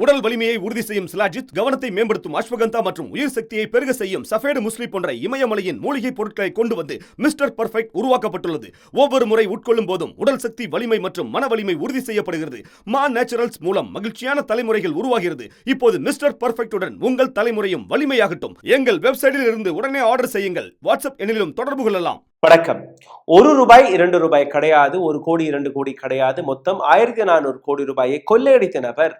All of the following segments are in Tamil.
உடல் வலிமையை உறுதி செய்யும் சிலாஜித், கவனத்தை மேம்படுத்தும் அஸ்வகந்தா மற்றும் உயிர் சக்தியை பெருக செய்யும் சஃபேடு முஸ்லி போன்ற இமயமலையின் மூலிகை பொருட்களை கொண்டு வந்து மிஸ்டர் பர்ஃபெக்ட் உருவாக்கப்பட்டுள்ளது. ஒவ்வொரு முறை உட்கொள்ளும் போதும் உடல் சக்தி, வலிமை மற்றும் மன வலிமை உறுதி செய்யப்படுகிறது. மா நேச்சுரல்ஸ் மூலம் மகிழ்ச்சியான தலைமுறைகள் உருவாகிறது. இப்போது மிஸ்டர் பர்ஃபெக்ட்டுடன் உங்கள் தலைமுறையும் வலிமையாகட்டும். எங்கள் வெப்சைட்டில் இருந்து உடனே ஆர்டர் செய்யுங்கள். வாட்ஸ்அப் எண்ணிலும் தொடர்பு கொள்ளலாம். வணக்கம். ₹1 ₹2 கிடையாது, 1 கோடி 2 கோடி கிடையாது, மொத்தம் 1400 கோடி ரூபாயை கொள்ளையடித்த நபர்.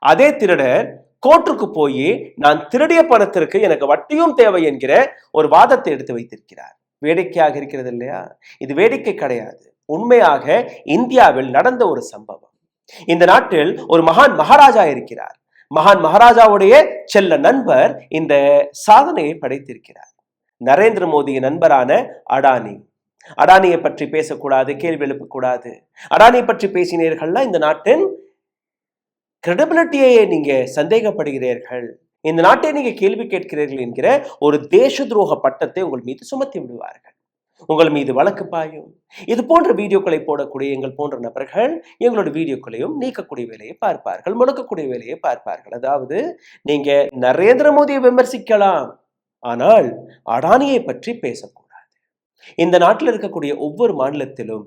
அதே திருடர் கோர்ட்டுக்கு போய் நான் திருடிய பணத்திற்கு எனக்கு வட்டியும் தேவை என்கிற ஒரு வாதத்தை எடுத்து வைத்திருக்கிறார். வேடிக்கையாக இருக்கிறது இல்லையா? இது வேடிக்கை கிடையாது, உண்மையாக இந்தியாவில் நடந்த ஒரு சம்பவம். இந்த நாட்டில் ஒரு மகான் மகாராஜா இருக்கிறார். மகான் மகாராஜாவுடைய செல்ல நண்பர் இந்த சாதனையை படைத்திருக்கிறார். நரேந்திர மோடியின் நண்பரான அடானி. அடானியை பற்றி பேசக்கூடாது, கேள்வி எழுப்பக்கூடாது. அடானியை பற்றி பேசினீர்கள்னா இந்த நாட்டின் கிரெடிபிலிட்டியை நீங்க சந்தேகப்படுகிறீர்கள், இந்த நாட்டை நீங்க கேள்வி கேட்கிறீர்கள் என்கிற ஒரு தேச துரோக பட்டத்தை உங்கள் மீது சுமத்தி விடுவார்கள். உங்கள் மீது வழக்கு பாயும். இது போன்ற வீடியோக்களை போடக்கூடிய எங்கள் போன்ற நபர்கள் எங்களோட வீடியோக்களையும் நீக்கக்கூடிய வேலையை பார்ப்பார்கள், முடக்கக்கூடிய வேலையை பார்ப்பார்கள். அதாவது நீங்க நரேந்திர மோடியை விமர்சிக்கலாம், ஆனால் அடானியை பற்றி பேசக்கூடாது. இந்த நாட்டில் இருக்கக்கூடிய ஒவ்வொரு மாநிலத்திலும்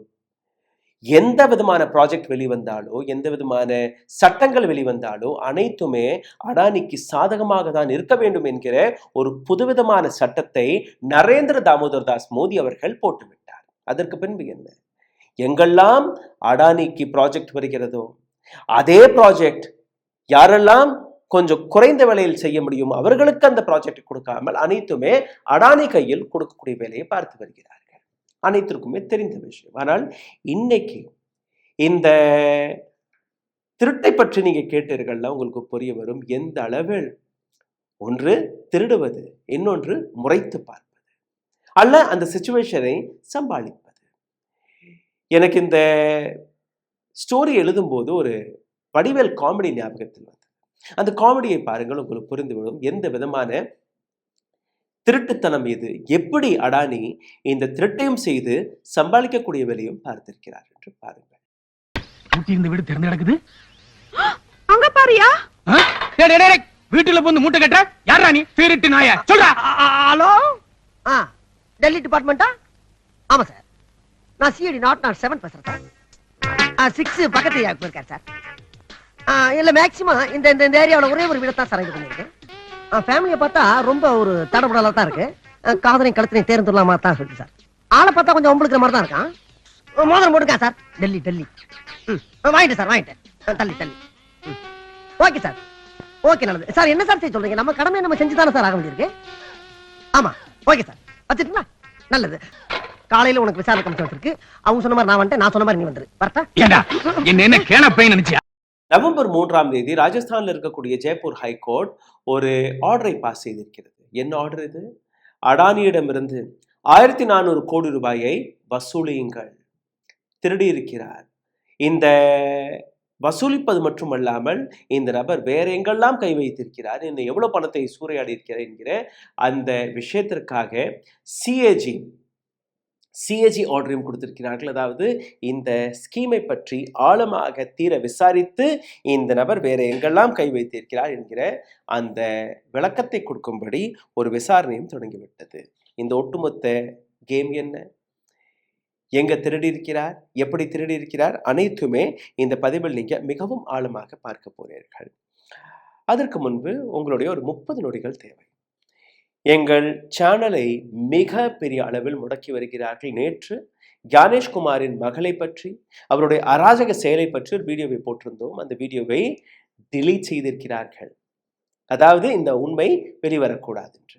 எந்த விதமான ப்ராஜெக்ட் வெளிவந்தாலோ, எந்த விதமான சட்டங்கள் வெளிவந்தாலோ அனைத்துமே அடானிக்கு சாதகமாக தான் இருக்க வேண்டும் என்கிற ஒரு புதுவிதமான சட்டத்தை நரேந்திர தாமோதர் தாஸ் மோடி அவர்கள் போட்டுவிட்டார். அதற்கு பின்பு என்ன? எங்கெல்லாம் அடானிக்கு ப்ராஜெக்ட் வருகிறதோ அதே ப்ராஜெக்ட் யாரெல்லாம் கொஞ்சம் குறைந்த விலையில் செய்ய முடியும் அவர்களுக்கு அந்த ப்ராஜெக்ட் கொடுக்காமல் அனைத்துமே அடானி கையில் கொடுக்கக்கூடிய வேலையை பார்த்து வருகிறார்கள். அனைத்திற்குமே தெரிந்த விஷயம். ஆனால் இன்னைக்கு இந்த திருட்டை பற்றி நீங்க கேட்டீர்கள்னா உங்களுக்கு புரிய வரும் எந்த அளவில் ஒன்று திருடுவது, இன்னொன்று முறைத்து பார்ப்பது, அல்ல அந்த சிச்சுவேஷனை சமாளிப்பது. எனக்கு இந்த ஸ்டோரி எழுதும் போது ஒரு வடிவேல் காமெடி ஞாபகத்தில் வந்தது. அந்த காமெடியை பாருங்கள், உங்களுக்கு புரிந்துவிடும் எந்த விதமான திருட்டுத்தனம் இது, எப்படி அடானி இந்த திருட்டையும் செய்து சம்பாதிக்கக்கூடிய வேலையும் பார்த்திருக்கிறார் என்று பாருங்கள். வீடு திறந்து கிடக்குது, அங்க பாரியா? வீட்டுல வந்து மூட்டை கட்ட யாரா நீ? திருட்டு நாயா? சொல்றா. ஹலோ, டெல்லி டிபார்ட்மெண்டா? ஆமா சார், நான் சிஐடி நாட் 7 பேசுறேன் சார். 6 பக்கத்து போயிருக்காரு சார். இல்ல மேக்சிமம் இந்த ஏரியாவில் ஒரே ஒரு வீடு தான் சார் இது பண்ணிருக்கேன். ஃபேமிலியை பார்த்தா ரொம்ப ஒரு தடபுடலா தான் இருக்கு. காதலையும் கழுத்தினையும் தேர்ந்துடலாமா தான் இருக்கு சார். ஆளை பார்த்தா கொஞ்சம் ஒம்பளுக்கிற மாதிரி தான் இருக்கான். மோதிரம் போட்டுருக்கேன் சார். டெல்லி வாங்கிட்டேன் சார், வாங்கிட்டேன். தள்ளி ஓகே சார், ஓகே, நல்லது சார். என்ன சார் செய்ய சொல்றீங்க? நம்ம கடமையை நம்ம செஞ்சு தானே சார் ஆக வேண்டியிருக்கு. ஆமா, ஓகே சார், வச்சுட்டுங்களா? நல்லது. காலையில உனக்கு விசாரணை கமிஷன் வச்சிருக்கு. அவங்க சொன்ன மாதிரி நான் வந்துட்டேன், நான் சொன்ன மாதிரி நீ வந்துரு. வரட்டா? என்ன கேளப்பை நினைச்சியா? நவம்பர் 3 ராஜஸ்தான்ல இருக்கக்கூடிய ஜெய்ப்பூர் ஹைகோர்ட் ஒரு ஆர்டரை பாஸ் செய்திருக்கிறது. என்ன ஆர்டர் இது? அடானியிடமிருந்து 1400 கோடி ரூபாயை வசூலியுங்கள். திருடி இருக்கிறார். இந்த வசூலிப்பது மட்டுமல்லாமல் இந்த நபர் வேற எங்கெல்லாம் கை வைத்திருக்கிறார், இன்னும் எவ்வளவு பணத்தை சூறையாடி இருக்கிறார் என்கிற அந்த விஷயத்திற்காக சிஏஜி ஆர்டரையும் கொடுத்திருக்கிறார்கள். அதாவது இந்த ஸ்கீமை பற்றி ஆழமாக தீர விசாரித்து இந்த நபர் வேற எங்கெல்லாம் கை வைத்திருக்கிறார் என்கிற அந்த விளக்கத்தை கொடுக்கும்படி ஒரு விசாரணையும் தொடங்கிவிட்டது. இந்த ஒட்டுமொத்த கேம் என்ன, எங்க திருடி இருக்கிறார், எப்படி திருடி இருக்கிறார், அனைத்துமே இந்த பதிவில் நீங்க மிகவும் ஆழமாக பார்க்க போறீர்கள். அதற்கு முன்பு உங்களுடைய ஒரு 30 நொடிகள் தேவை. எங்கள் சேனலை மிக பெரிய அளவில் முடக்கி வருகிறார்கள். நேற்று ஞானேஷ்குமாரின் மகளை பற்றி, அவருடைய அராஜக செயலை பற்றி ஒரு வீடியோவை போட்டிருந்தோம். அந்த வீடியோவை டிலீட் செய்திருக்கிறார்கள். அதாவது இந்த உண்மை வெளிவரக்கூடாது என்று.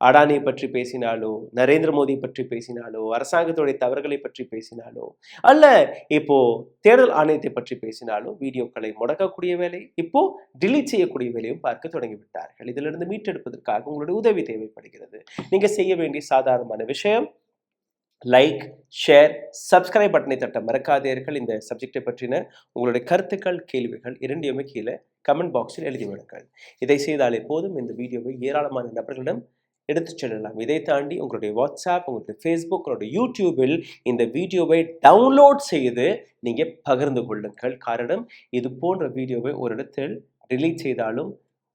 அடானியை பற்றி பேசினாலோ, நரேந்திர மோடி பற்றி பேசினாலோ, அரசாங்கத்துடைய தவறுகளை பற்றி பேசினாலோ, அல்ல இப்போ தேர்தல் ஆணையத்தை பற்றி பேசினாலோ வீடியோக்களை முடக்கக்கூடிய வேலை, இப்போ டிலீட் செய்யக்கூடிய வேலையும் பார்க்க தொடங்கிவிட்டார்கள். இதிலிருந்து மீட்டெடுப்பதற்காக உங்களுடைய உதவி தேவைப்படுகிறது. நீங்க செய்ய வேண்டிய சாதாரணமான விஷயம், லைக், ஷேர், சப்ஸ்கிரைப் பட்டனை தட்ட மறக்காதீர்கள். இந்த சப்ஜெக்டை பற்றின உங்களுடைய கருத்துக்கள், கேள்விகள் இரண்டையுமே கீழே கமெண்ட் பாக்ஸில் எழுதிவிடுங்கள். இதை செய்தாலே போதும், இந்த வீடியோவை ஏராளமான நபர்களிடம் எடுத்துச் செல்லலாம். இதை தாண்டி உங்களுடைய வாட்ஸ்அப், உங்களுடைய ஃபேஸ்புக், உங்களுடைய யூடியூபில் இந்த வீடியோவை டவுன்லோட் செய்து நீங்கள் பகிர்ந்து கொள்ளுங்கள். காரணம், இது போன்ற வீடியோவை ஒரு இடத்தில் delete செய்தாலும்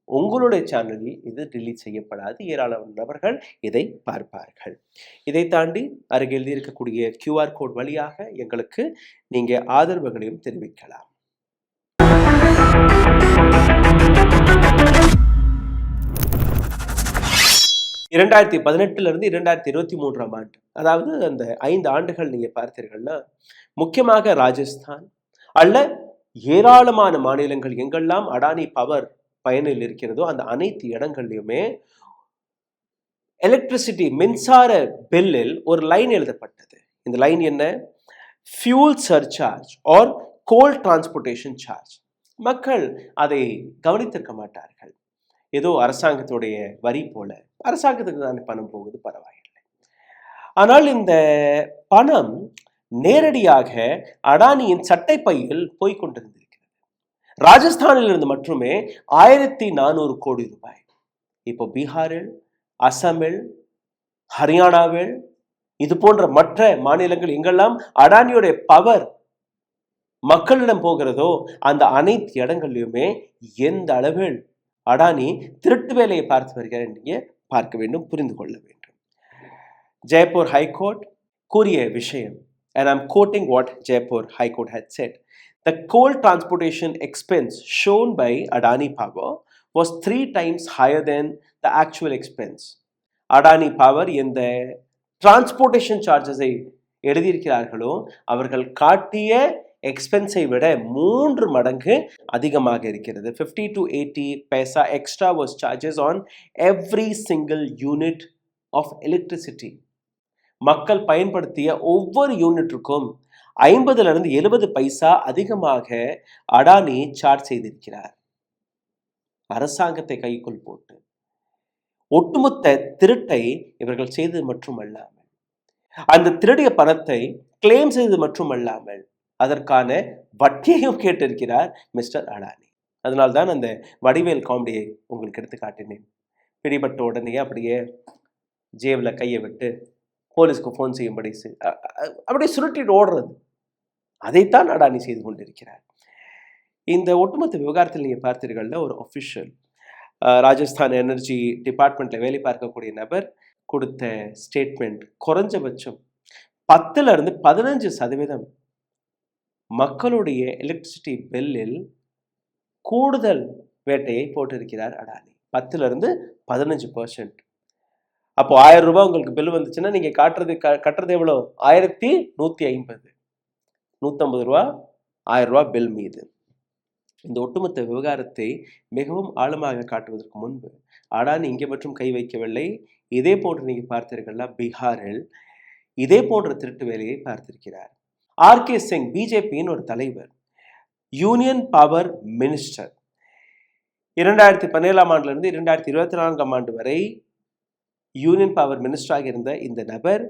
உங்களுடைய சேனலில் இது delete செய்யப்படாது. ஏராளமான நபர்கள் இதை பார்ப்பார்கள். இதை தாண்டி அருகில் இருக்கக்கூடிய QR கோட் வழியாக எங்களுக்கு நீங்க ஆதரவுகளையும் தெரிவிக்கலாம். 2018 2023 ஆண்டு, அதாவது அந்த 5 ஆண்டுகள் நீங்க பார்த்தீர்கள்னா, முக்கியமாக ராஜஸ்தான் அல்ல ஏராளமான மாநிலங்கள் எங்கெல்லாம் அடானி பவர் பயனில் இருக்கிறதோ அந்த அனைத்து இடங்கள்லையுமே எலக்ட்ரிசிட்டி மின்சார பில்லில் ஒரு லைன் எழுதப்பட்டது. இந்த லைன் என்ன? Fuel surcharge or goal transportation charge. மக்கள் அதை கவனித்திருக்க மாட்டார்கள். ஏதோ அரசாங்கத்துடைய வரி போல, அரசாங்கத்துக்கு தான் பணம் போகுது, பரவாயில்லை. ஆனால் இந்த பணம் நேரடியாக அடானியின் சட்டைப்பையில் போய்கொண்டிருந்திருக்கிறது. ராஜஸ்தானில் இருந்து மட்டுமே 1400 கோடி ரூபாய். இப்போ பீகாரில், அசாமில், ஹரியானாவில், இது போன்ற மற்ற மாநிலங்கள் எங்கெல்லாம் அடானியோடைய பவர் மக்களிடம் போகிறதோ அந்த அனைத்து இடங்களிலுமே எந்த அளவில் அடானி திருட்டு வேலையை பார்த்து வருகிறார் என்று பார்க்க வேண்டும், புரிந்து கொள்ள வேண்டும். ஜெய்ப்பூர் ஹைகோர்ட் கூறிய விஷயம், and I'm quoting what Jaipur High Court had said. The coal transportation expense shown by Adani Power was 3 times higher than the actual expense. Adani Power இந்த டிரான்ஸ்போர்ட்டேஷன் சார்ஜஸை எழுதியிருக்கிறார்களோ அவர்கள் காட்டிய எக்ஸ்பென்ஸை விட 3 மடங்கு அதிகமாக இருக்கிறது. 50 to 80 paisa extra was charges on every single unit of electricity. மக்கள் பயன்படுத்திய ஒவ்வொரு யூனிட்டுக்கும் 50 to 70 பைசா அதிகமாக அடானி சார்ஜ் செய்திருக்கிறார். அரசாங்கத்தை கைக்குள் போட்டு ஒட்டுமொத்த திருட்டை இவர்கள் செய்தது மட்டுமல்லாமல், அந்த திருடிய பணத்தை கிளைம் செய்தது மட்டுமல்லாமல் அதற்கான வட்டியையும் கேட்டிருக்கிறார் மிஸ்டர் அடானி. அதனால்தான் அந்த வடிவேல் காமெடியை உங்களுக்கு எடுத்து காட்டினேன். பிடிபட்ட உடனே அப்படியே ஜேபில் கையை விட்டு போலீஸ்க்கு ஃபோன் செய்யும்படி அப்படியே சுருட்டிட்டு ஓடுறது. அதைத்தான் அடானி செய்து கொண்டிருக்கிறார். இந்த ஒட்டுமொத்த விவகாரத்தில் நீங்கள் பார்த்தீர்கள்னா, ஒரு அஃபிஷியல் ராஜஸ்தான் எனர்ஜி டிபார்ட்மெண்ட்டில் வேலை பார்க்கக்கூடிய நபர் கொடுத்த ஸ்டேட்மெண்ட், குறைஞ்சபட்சம் 10 to 15% மக்களுடைய எலக்ட்ரிசிட்டி பில்லில் கூடுதல் வேட்டையை போட்டிருக்கிறார் அடானி. 10 to 15%. அப்போ 1000 ரூபாய் உங்களுக்கு பில் வந்துச்சுன்னா நீங்க கட்டுறது எவ்வளோ? 1150, 150 ரூபா, 1000 ரூபாய் பில் மீது. இந்த ஒட்டுமொத்த விவகாரத்தை மிகவும் ஆழமாக காட்டுவதற்கு முன்பு அடானி இங்கே மட்டும் கை வைக்கவில்லை. இதே போன்று நீங்க பார்த்தீர்கள்னா பீகாரில் இதே போன்ற திருட்டு வேலையை பார்த்திருக்கிறார். ஆர்கே சிங் பிஜேபியின் ஒரு தலைவர், யூனியன் பவர் மினிஸ்டர். 2017 ஆண்டிலிருந்து 2024 வரை யூனியன் பவர் மினிஸ்டராக இருந்த இந்த நபர்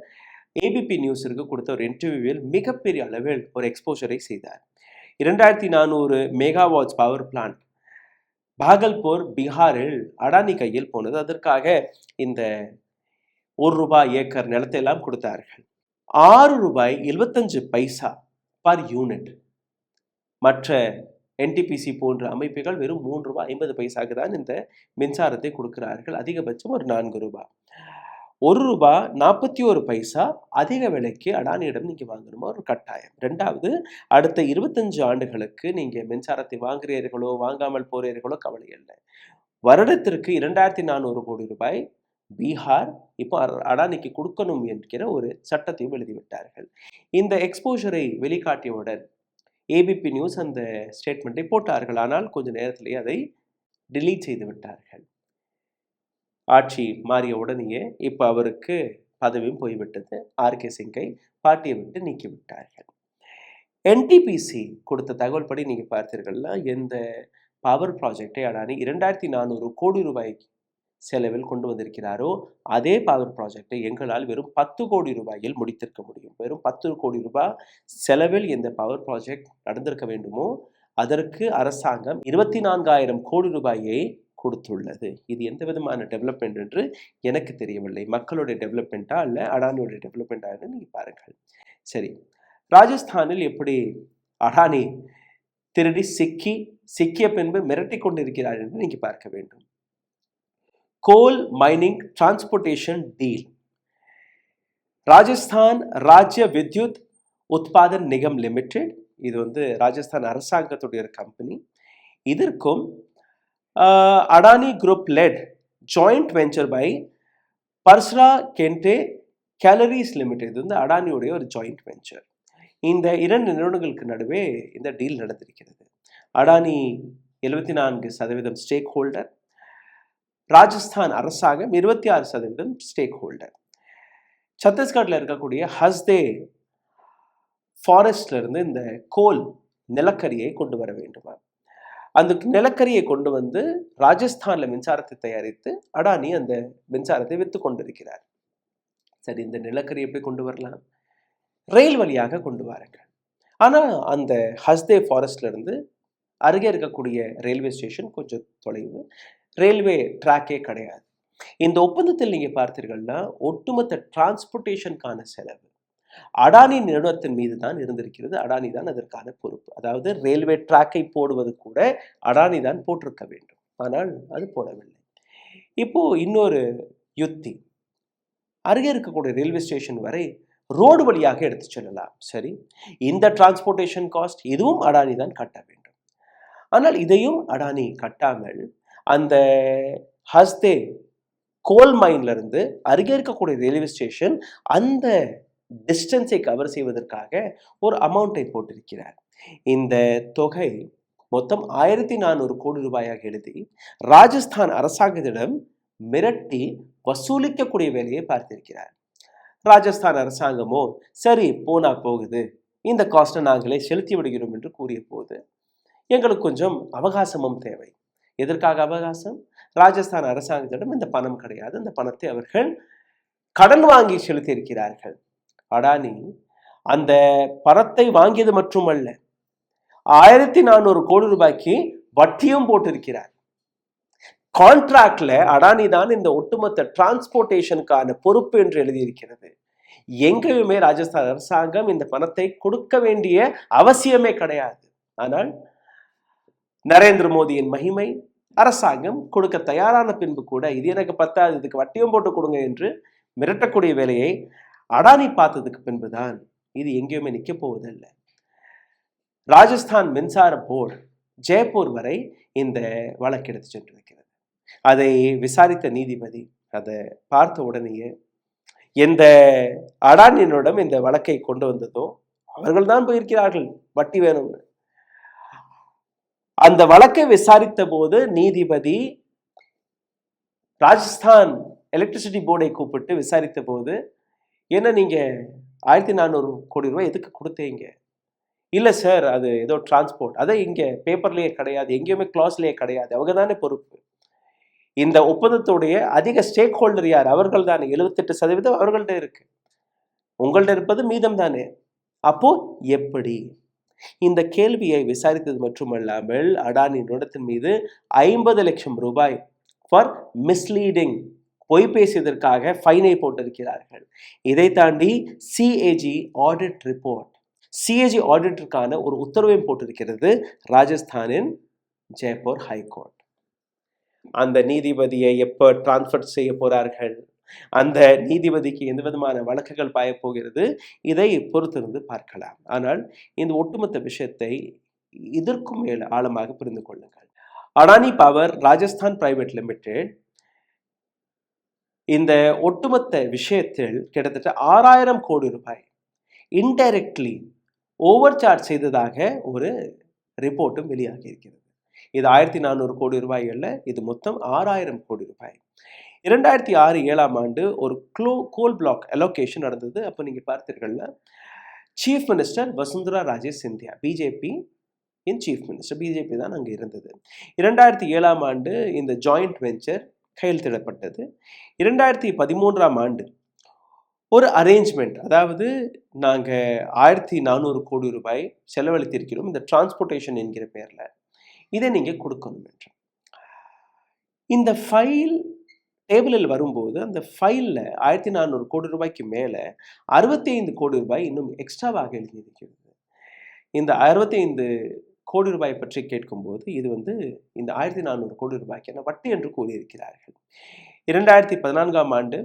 ஏபிபி நியூஸிற்கு கொடுத்த ஒரு இன்டர்வியூவில் மிகப்பெரிய அளவில் ஒரு எக்ஸ்போஷரை செய்தார். 2400 மெகாவாட்ஸ் பவர் பிளான்ட் பாகல்பூர் பீகாரில் அடானி கையில் போனது. அதற்காக இந்த 1 ரூபாய் ஏக்கர் நிலத்தை எல்லாம் கொடுத்தார்கள். 6 ரூபாய் 75 பைசா பர் யூனிட். மற்ற என்டிபிசி போன்ற அமைப்புகள் வெறும் 3 ரூபாய் 50 பைசாக்கு தான் இந்த மின்சாரத்தை கொடுக்கிறார்கள். அதிகபட்சம் ஒரு 4 ரூபாய். 1 ரூபாய் 41 பைசா அதிக விலைக்கு அடானியிடம் நீங்கள் வாங்கணுமா ஒரு கட்டாயம். 2வது, அடுத்த 25 ஆண்டுகளுக்கு நீங்கள் மின்சாரத்தை வாங்குகிறீர்களோ வாங்காமல் போகிறீர்களோ கவலை இல்லை. வருடத்திற்கு 2400 கோடி ரூபாய் பீகார் இப்போ அடானிக்கு கொடுக்கணும் என்கிற ஒரு சட்டத்தையும் எழுதிவிட்டார்கள். இந்த எக்ஸ்போஷரை வெளிக்காட்டியவுடன் ஏபிபி நியூஸ் அந்த ஸ்டேட்மெண்ட்டை போட்டார்கள். ஆனால் கொஞ்ச நேரத்திலேயே அதை டிலீட் செய்து விட்டார்கள். ஆட்சி மாறிய உடனேயே இப்போ அவருக்கு பதவியும் போய்விட்டது. ஆர்கே சிங்கை பார்ட்டியை விட்டு நீக்கிவிட்டார்கள். என்டிபிசி கொடுத்த தகவல் படி நீங்கள் பார்த்தீர்கள்னா, எந்த பவர் ப்ராஜெக்டை அடானி 2400 கோடி ரூபாய் செலவில் கொண்டு வந்திருக்கிறாரோ அதே பவர் ப்ராஜெக்டை எங்களால் வெறும் 10 கோடி ரூபாயில் முடித்திருக்க முடியும். வெறும் 10 கோடி ரூபாய் செலவில் எந்த பவர் ப்ராஜெக்ட் நடந்திருக்க வேண்டுமோ அதற்கு அரசாங்கம் 24,000 கோடி ரூபாயை கொடுத்துள்ளது. இது எந்த விதமான டெவலப்மெண்ட் என்று எனக்கு தெரியவில்லை. மக்களுடைய டெவலப்மெண்ட்டா இல்லை அடானியோடைய டெவலப்மெண்ட்டாக நீங்கள் பாருங்கள். சரி, ராஜஸ்தானில் எப்படி அடானி திருடி சிக்கிய பின்பு மிரட்டி கொண்டிருக்கிறார் என்று நீங்க பார்க்க வேண்டும். Coal mining transportation deal. Rajasthan Rajya Vidyut Utpadan Nigam limited, இது ராஜஸ்தான் அரசாங்கத்துடைய கம்பெனி. இதற்கும் Adani group led joint venture by Parsa Kente collieries limited, இது அடானியுடைய ஒரு ஜாயிண்ட் வெஞ்சர். இந்த இரண்டு நிறுவனங்களுக்கு நடுவே இந்த டீல் நடந்திருக்கிறது. அடானி 74% ஸ்டேக் ஹோல்டர், ராஜஸ்தான் அரசாங்கம் 26% ஸ்டேக் ஹோல்டர். சத்தீஸ்கர்ல இருக்கக்கூடிய ஹஸ்தே ஃபாரஸ்ட்ல இருந்து இந்த கோல் நிலக்கரியை கொண்டு வர வேண்டுமா? அந்த நிலக்கரியை கொண்டு வந்து ராஜஸ்தான்ல மின்சாரத்தை தயாரித்து அடானி அந்த மின்சாரத்தை விற்று கொண்டிருக்கிறார். சரி, இந்த நிலக்கரி எப்படி கொண்டு வரலாம்? ரயில் வழியாக கொண்டு வாருங்கள். ஆனால் அந்த ஹஸ்தே ஃபாரஸ்ட்ல இருந்து அருகே இருக்கக்கூடிய ரயில்வே ஸ்டேஷன் கொஞ்சம் தொலைவு, ரயில்வே ட்ராக்கே கிடையாது. இந்த ஒப்பந்தத்தில் நீங்க பார்த்தீர்கள்னா ஒட்டுமொத்த டிரான்ஸ்போர்ட்டேஷனுக்கான செலவு அடானி நிறுவனத்தின் மீது தான் இருந்திருக்கிறது. அடானி தான் அதற்கான பொறுப்பு. அதாவது ரயில்வே ட்ராக்கை போடுவது கூட அடானி தான் போட்டிருக்க வேண்டும், ஆனால் அது போடவில்லை. இப்போ இன்னொரு யுக்தி, அருகே இருக்கக்கூடிய ரயில்வே ஸ்டேஷன் வரை ரோடு வழியாக எடுத்து செல்லலாம். சரி, இந்த டிரான்ஸ்போர்ட்டேஷன் காஸ்ட் இதுவும் அடானி தான் கட்ட வேண்டும். ஆனால் இதையும் அடானி கட்டாமல் அந்த ஹஸ்தே கோல் மைன்ல இருந்து அருகே இருக்கக்கூடிய ரயில்வே ஸ்டேஷன் அந்த டிஸ்டன்ஸை கவர் செய்வதற்காக ஒரு அமௌண்ட்டை போட்டிருக்கிறார். இந்த தொகை மொத்தம் 1400 கோடி ரூபாயாக எழுதி ராஜஸ்தான் அரசாங்கத்திடம் மிரட்டி வசூலிக்கக்கூடிய வேலையை பார்த்திருக்கிறார். ராஜஸ்தான் அரசாங்கமோ சரி போனா போகுது, இந்த காஸ்ட்டை நாங்களே செலுத்தி விடுகிறோம் என்று கூறிய போது எங்களுக்கு கொஞ்சம் அவகாசமும் தேவை. எதற்காக அவகாசம்? ராஜஸ்தான் அரசாங்கத்திடம் இந்த பணம் கிடையாது, இந்த பணத்தை அவர்கள் கடன் வாங்கி செலுத்தி இருக்கிறார்கள். அடானி அந்த பணத்தை வாங்கியது மட்டுமல்ல, 1400 கோடி ரூபாய்க்கு வட்டியும் போட்டிருக்கிறார். கான்ட்ராக்ட்ல அடானி தான் இந்த ஒட்டுமொத்த டிரான்ஸ்போர்ட்டேஷனுக்கான பொறுப்பு என்று எழுதியிருக்கிறது. எங்கேயுமே ராஜஸ்தான் அரசாங்கம் இந்த பணத்தை கொடுக்க வேண்டிய அவசியமே கிடையாது. ஆனால் நரேந்திர மோடியின் மகிமை, அரசாங்கம் கொடுக்க தயாரான பின்பு கூட இது எனக்கு பத்தாது, இதுக்கு வட்டியும் போட்டு கொடுங்க என்று மிரட்டக்கூடிய வேலையை அடானி பார்த்ததுக்கு பின்புதான் இது எங்கேயுமே நிற்க போவதில்லை. ராஜஸ்தான் மின்சார போர்டு ஜெய்ப்பூர் வரை இந்த வழக்கு எடுத்து சென்றிருக்கிறது. அதை விசாரித்த நீதிபதி அதை பார்த்த உடனேயே எந்த அடானியிடம் இந்த வழக்கை கொண்டு வந்ததோ அவர்கள் தான் போயிருக்கிறார்கள் வட்டி வேணும்னு. அந்த வழக்கை விசாரித்த போது நீதிபதி ராஜஸ்தான் எலக்ட்ரிசிட்டி போர்டை கூப்பிட்டு விசாரித்த போது, என்ன நீங்க 1400 கோடி ரூபாய் எதுக்கு கொடுத்தீங்க? இல்லை சார், அது ஏதோ டிரான்ஸ்போர்ட், அதை இங்கே பேப்பர்லேயே கிடையாது, எங்கேயுமே கிளாஸ்லேயே கிடையாது, அவங்க தானே பொறுப்பு. இந்த ஒப்பந்தத்துடைய அதிக ஸ்டேக் ஹோல்டர் யார்? அவர்கள் தானே, 78% அவர்கள்ட்ட இருக்கு, உங்கள்ட்ட இருப்பது மீதம் தானே. அப்போ எப்படி? இந்த கேள்வியை விசாரித்தது மட்டுமல்லாமல் அடானி நிறுவனத்தின் மீது 50 லட்சம் ரூபாய் ஃபார் மிஸ்லீடிங், பொய் பேசியதற்காக ஃபைனை போட்டிருக்கிறார்கள். இதை தாண்டி சிஏஜி ஆடிட் ரிப்போர்ட், சிஏஜி ஆடிட்டிற்கான ஒரு உத்தரவையும் போட்டிருக்கிறது ராஜஸ்தானின் ஜெய்ப்பூர் ஹைகோர்ட். அந்த நீதிபதியை எப்போ டிரான்ஸ்ஃபர் செய்ய போறார்கள், அந்த நீதிபதிக்கு எந்த விதமான வழக்குகள் பாயப்போகிறது, இதை பொறுத்திருந்து பார்க்கலாம். ஆனால் இந்த ஒட்டுமொத்த விஷயத்தை இதற்கும் மேல் ஆழமாக புரிந்து கொள்ளுங்கள். Adani power Rajasthan private limited இந்த ஒட்டுமொத்த விஷயத்தில் கிட்டத்தட்ட 6000 கோடி ரூபாய் இன்டைரக்ட்லி ஓவர் சார்ஜ் செய்ததாக ஒரு ரிப்போர்ட்டும் வெளியாகி இருக்கிறது. இது 1400 கோடி ரூபாய் அல்ல, இது மொத்தம் 6000 கோடி ரூபாய். 2006-7 ஆண்டு ஒரு கோல் பிளாக் அலோகேஷன் நடந்தது. அப்போ நீங்க பார்த்தீர்கள்னா chief minister Vasundhara Raje Scindia, BJP in chief minister, BJP தான் அங்கே இருந்தது. 2007 ஆண்டு இந்த ஜாயிண்ட் வெஞ்சர் கையெழுத்திடப்பட்டது. 2013 ஆண்டு ஒரு அரேஞ்ச்மெண்ட், அதாவது நாங்கள் 1400 கோடி ரூபாய் செலவழித்திருக்கிறோம் இந்த டிரான்ஸ்போர்ட்டேஷன் என்கிற பேரில், இதை நீங்கள் கொடுக்கணும் என்று. இந்த ஃபைல் டேபிளில் வரும்போது அந்த ஃபைலில் 1400 கோடி ரூபாய்க்கு மேலே 65 கோடி ரூபாய் இன்னும் எக்ஸ்ட்ராவாக எழுதியிருக்கிறது. இந்த 65 கோடி ரூபாய் பற்றி கேட்கும்போது இது இந்த 1400 கோடி ரூபாய்க்கான வட்டி என்று கூறியிருக்கிறார்கள். 2014ஆம் ஆண்டு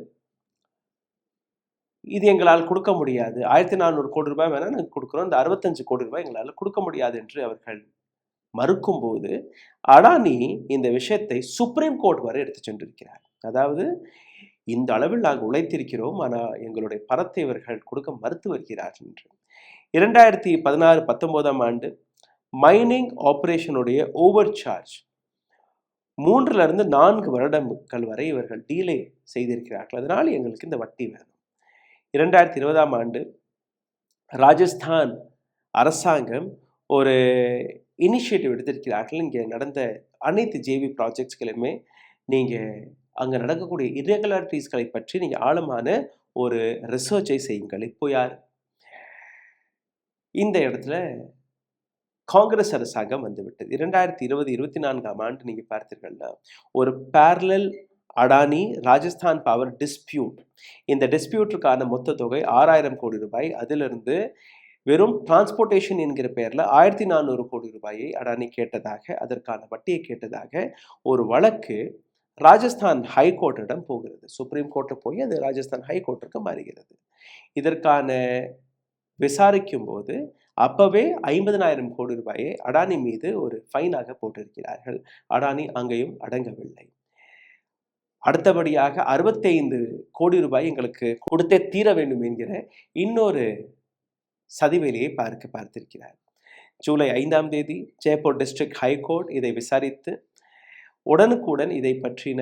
இது எங்களால் கொடுக்க முடியாது, 1400 கோடி ரூபாய் வேணா நாங்கள் கொடுக்குறோம், இந்த 65 கோடி ரூபாய் எங்களால் கொடுக்க முடியாது என்று அவர்கள் மறுக்கும்போது அடானி இந்த விஷயத்தை சுப்ரீம் கோர்ட் வரை எடுத்து சென்றிருக்கிறார். அதாவது இந்த அளவில் நாங்கள் உழைத்திருக்கிறோம், ஆனால் எங்களுடைய பணத்தை இவர்கள் கொடுக்க மறுத்து வருகிறார்கள் என்று. 2016-19ஆம் ஆண்டு மைனிங் ஆபரேஷனுடைய ஓவர் சார்ஜ் 3 to 4 வருடங்கள் வரை இவர்கள் டீலே செய்திருக்கிறார்கள். அதனால் எங்களுக்கு இந்த வட்டி வேணும். 2020ஆம் ஆண்டு ராஜஸ்தான் அரசாங்கம் ஒரு இனிஷியேட்டிவ் எடுத்திருக்கிறார்கள். இங்கே நடந்த அனைத்து ஜேவி ப்ராஜெக்ட்ஸ்களுமே நீங்கள் அங்கே நடக்கக்கூடிய இர்ரெகுலாரிட்டிஸ்களை பற்றி நீங்கள் ஆழமான ஒரு ரிசர்ச்சை செய்யுங்கள். இப்போ யார் இந்த இடத்துல காங்கிரஸ் அரசாங்கம் வந்துவிட்டது. 2020-24ஆம் ஆண்டு நீங்கள் பார்த்தீர்கள்னா ஒரு parallel Adani Rajasthan power dispute, இந்த டிஸ்பியூட்டுக்கான மொத்த தொகை 6000 கோடி ரூபாய். அதிலிருந்து வெறும் டிரான்ஸ்போர்ட்டேஷன் என்கிற பெயரில் 1400 கோடி ரூபாயை அடானி கேட்டதாக, அதற்கான வட்டியை கேட்டதாக ஒரு வழக்கு ராஜஸ்தான் ஹைகோர்ட்டிடம் போகிறது. சுப்ரீம் கோர்ட்டில் போய் அது ராஜஸ்தான் ஹைகோர்ட்டிற்கு மாறுகிறது. இதற்கான விசாரிக்கும் போது அப்பவே 50,000 கோடி ரூபாயை அடானி மீது ஒரு ஃபைனாக போட்டிருக்கிறார்கள். அடானி அங்கேயும் அடங்கவில்லை. அடுத்தபடியாக 65 கோடி ரூபாய் எங்களுக்கு கொடுத்தே தீர வேண்டும் என்கிற இன்னொரு சதிவேலையை பார்த்திருக்கிறார். ஜூலை 5ஆம் தேதி ஜெய்ப்பூர் டிஸ்ட்ரிக்ட் ஹைகோர்ட் இதை விசாரித்து உடனுக்குடன் இதை பற்றின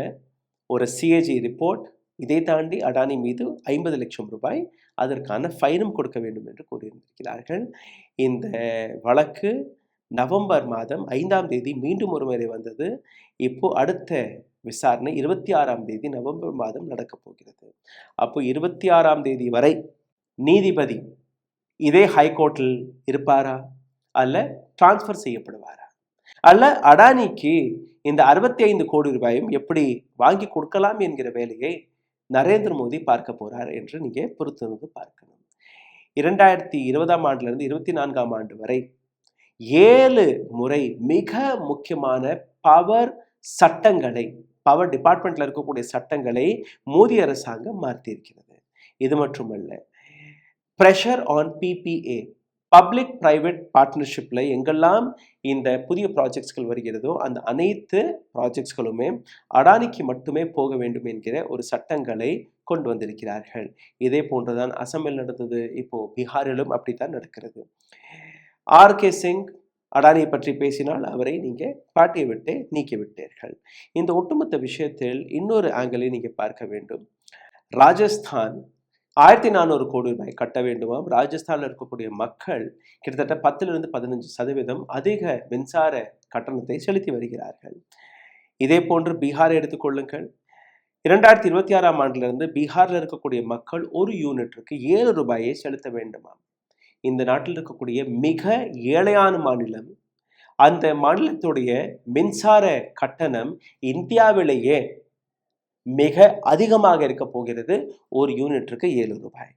ஒரு சிஏஜி ரிப்போர்ட், இதை தாண்டி அடானி மீது 50 லட்சம் ரூபாய் அதற்கான ஃபைனும் கொடுக்க வேண்டும் என்று கூறியிருக்கிறார்கள். இந்த வழக்கு நவம்பர் மாதம் 5ஆம் தேதி மீண்டும் ஒரு முறை வந்தது. இப்போ அடுத்த விசாரணை 26ஆம் தேதி நவம்பர் மாதம் நடக்கப் போகிறது. அப்போ 26ஆம் தேதி வரை நீதிபதி இதே ஹைகோர்ட்டில் இருப்பாரா, அல்ல டிரான்ஸ்ஃபர் செய்யப்படுவாரா, அல்ல அடானிக்கு இந்த 65 கோடி ரூபாயும் எப்படி வாங்கி கொடுக்கலாம் என்கிற வேலையை நரேந்திர மோடி பார்க்க போறார் என்று நீங்க பொறுத்திருந்து பார்க்கணும். 2020ஆம் ஆண்டிலிருந்து 24ஆம் ஆண்டு வரை 7 முறை மிக முக்கியமான பவர் சட்டங்களை, பவர் டிபார்ட்மெண்ட்ல இருக்கக்கூடிய சட்டங்களை மோடி அரசாங்கம் மாற்றியிருக்கிறது. இது மட்டுமல்ல, pressure on PPA, public private பார்ட்னர்ஷிப்ல எங்கெல்லாம் இந்த புதிய ப்ராஜெக்ட்ஸ்கள் வருகிறதோ அந்த அனைத்து ப்ராஜெக்ட்ஸ்களுமே அடானிக்கு மட்டுமே போக வேண்டும் என்கிற ஒரு சட்டங்களை கொண்டு வந்திருக்கிறார்கள். இதே போன்றுதான் அசமில் நடந்தது, இப்போ பீகாரிலும் அப்படித்தான் நடக்கிறது. RK சிங் அடானியை பற்றி பேசினால் அவரை நீங்க பாட்டியை விட்டு நீக்கி விட்டீர்கள். இந்த ஒட்டுமொத்த விஷயத்தில் இன்னொரு ஆங்கிளை நீங்க பார்க்க வேண்டும். ராஜஸ்தான் 1400 கோடி ரூபாய் கட்ட வேண்டுமாம். ராஜஸ்தானில் இருக்கக்கூடிய மக்கள் கிட்டத்தட்ட 10-15% அதிக மின்சார கட்டணத்தை செலுத்தி வருகிறார்கள். இதே போன்று பீகாரை எடுத்துக்கொள்ளுங்கள். 2026ஆம் ஆண்டிலிருந்து பீகாரில் இருக்கக்கூடிய மக்கள் ஒரு யூனிட்டுக்கு 7 ரூபாயை செலுத்த வேண்டுமாம். இந்த நாட்டில் இருக்கக்கூடிய மிக ஏழையான மாநிலம், அந்த மாநிலத்துடைய மின்சார கட்டணம் இந்தியாவிலேயே மிக அதிகமாக இருக்க போகிறது. ஒரு யூனிட்டுக்கு 7 ரூபாய்.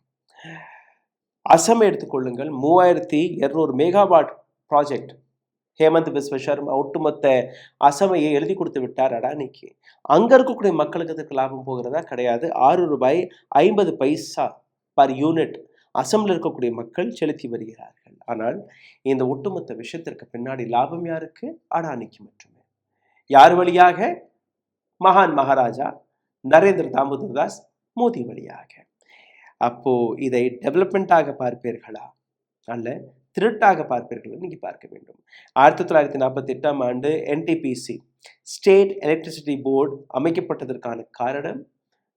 அசம் எடுத்துக்கொள்ளுங்கள், 3200 மெகாவாட் ப்ராஜெக்ட். ஹேமந்த் பிஸ்வ சர்மா ஒட்டுமொத்த அசமையை எழுதி கொடுத்து விட்டார் அடானிக்கு. அங்க இருக்கக்கூடிய மக்களுக்கு அதற்கு லாபம் போகிறதா? கிடையாது. 6 ரூபாய் 50 பைசா பர் யூனிட் அசம்ல இருக்கக்கூடிய மக்கள் செலுத்தி வருகிறார்கள். ஆனால் இந்த ஒட்டுமொத்த விஷயத்திற்கு பின்னாடி லாபம் யாருக்கு? அடானிக்கு மட்டுமே. யார் வழியாக? மகான் மகாராஜா நரேந்திர தாமோதர் தாஸ் மோடி வழியாக. அப்போ இதை டெவலப்மெண்ட்டாக பார்ப்பீர்களா, அல்ல திருட்டாக பார்ப்பீர்களா? நீங்க பார்க்க வேண்டும். 1948ஆம் ஆண்டு NTPC ஸ்டேட் எலக்ட்ரிசிட்டி போர்டு அமைக்கப்பட்டதற்கான காரணம்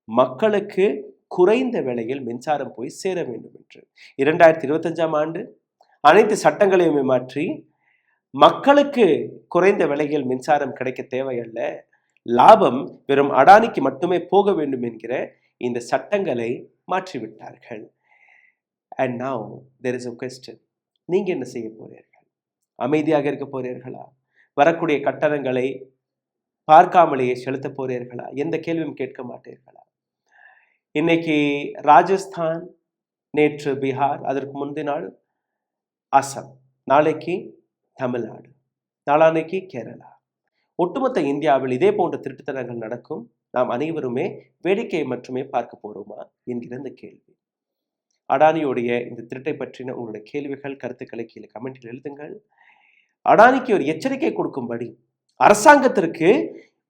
மக்களுக்கு குறைந்த விலையில் மின்சாரம் போய் சேர வேண்டும் என்று. 2025ஆம் ஆண்டு அனைத்து சட்டங்களையுமே மாற்றி மக்களுக்கு குறைந்த விலையில் மின்சாரம் கிடைக்க தேவையல்ல, லாபம் வெறும் அடானிக்கு மட்டுமே போக வேண்டும் என்கிற இந்த சட்டங்களை மாற்றிவிட்டார்கள். And now there is a question. நீங்க என்ன செய்ய போறீர்கள்? அமைதியாக இருக்க போறீர்களா? வரக்கூடிய கட்டணங்களை பார்க்காமலேயே செலுத்த போறீர்களா? எந்த கேள்வியும் கேட்க மாட்டீர்களா? இன்னைக்கு ராஜஸ்தான், நேற்று பீகார், அதற்கு முந்தின நாள் அசாம், நாளைக்கு தமிழ்நாடு. நாளானைக்கு கேரளா. ஒட்டுமொத்த இந்தியாவில் இதே போன்ற திருட்டுத்தனங்கள் நடக்கும். நாம் அனைவருமே வேடிக்கையை மட்டுமே பார்க்க போறோமா என்கிற இந்த கேள்வி. அடானியோடைய இந்த திருட்டை பற்றின உங்களுடைய கேள்விகள், கருத்துக்களை கீழே கமெண்டில் எழுதுங்கள். அடானிக்கு ஒரு எச்சரிக்கை கொடுக்கும்படி, அரசாங்கத்திற்கு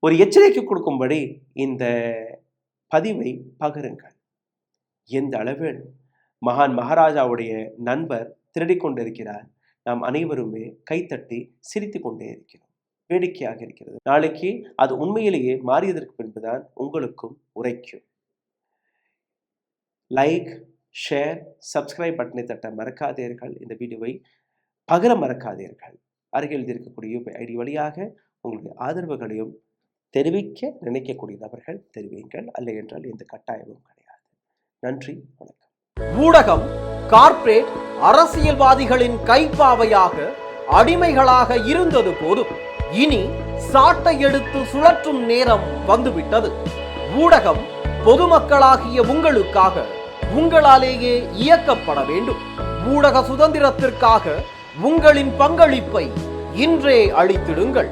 ஒரு எச்சரிக்கை கொடுக்கும்படி இந்த பதிவை பகிருங்கள். எந்த அளவில் மகான் மகாராஜாவுடைய நண்பர் திருடி கொண்டிருக்கிறார், நாம் அனைவருமே கைத்தட்டி சிரித்து கொண்டே இருக்கிறோம். வேடிக்கையாக இருக்கிறது. நாளைக்கு அது உண்மையிலேயே மாறியதற்கு பின்புதான் உங்களுக்கும் உரைக்கும். லைக், ஷேர், சப்ஸ்கிரைப் பட்டனை தட்ட மறக்காதீர்கள். இந்த வீடியோவை பகிர மறக்காதீர்கள். அருகில் இருக்கக்கூடிய ஐடி வழியாக உங்களுடைய ஆதரவுகளையும் தெரிவிக்க நினைக்கக்கூடிய நபர்கள் தெரிவிங்கள். அல்ல என்றால் எந்த கட்டாயமும் கிடையாது. நன்றி, வணக்கம். ஊடகம் கார்ப்பரேட் அரசியல்வாதிகளின் கைப்பாவையாக அடிமைகளாக இருந்தது போதும், இனி சாட்டை எடுத்து சுழற்றும் நேரம் வந்துவிட்டது. ஊடகம் பொதுமக்களாகிய உங்களுக்காக, உங்களாலேயே இயக்கப்பட வேண்டும். ஊடக சுதந்திரத்திற்காக உங்களின் பங்களிப்பை இன்றே அளித்திடுங்கள்.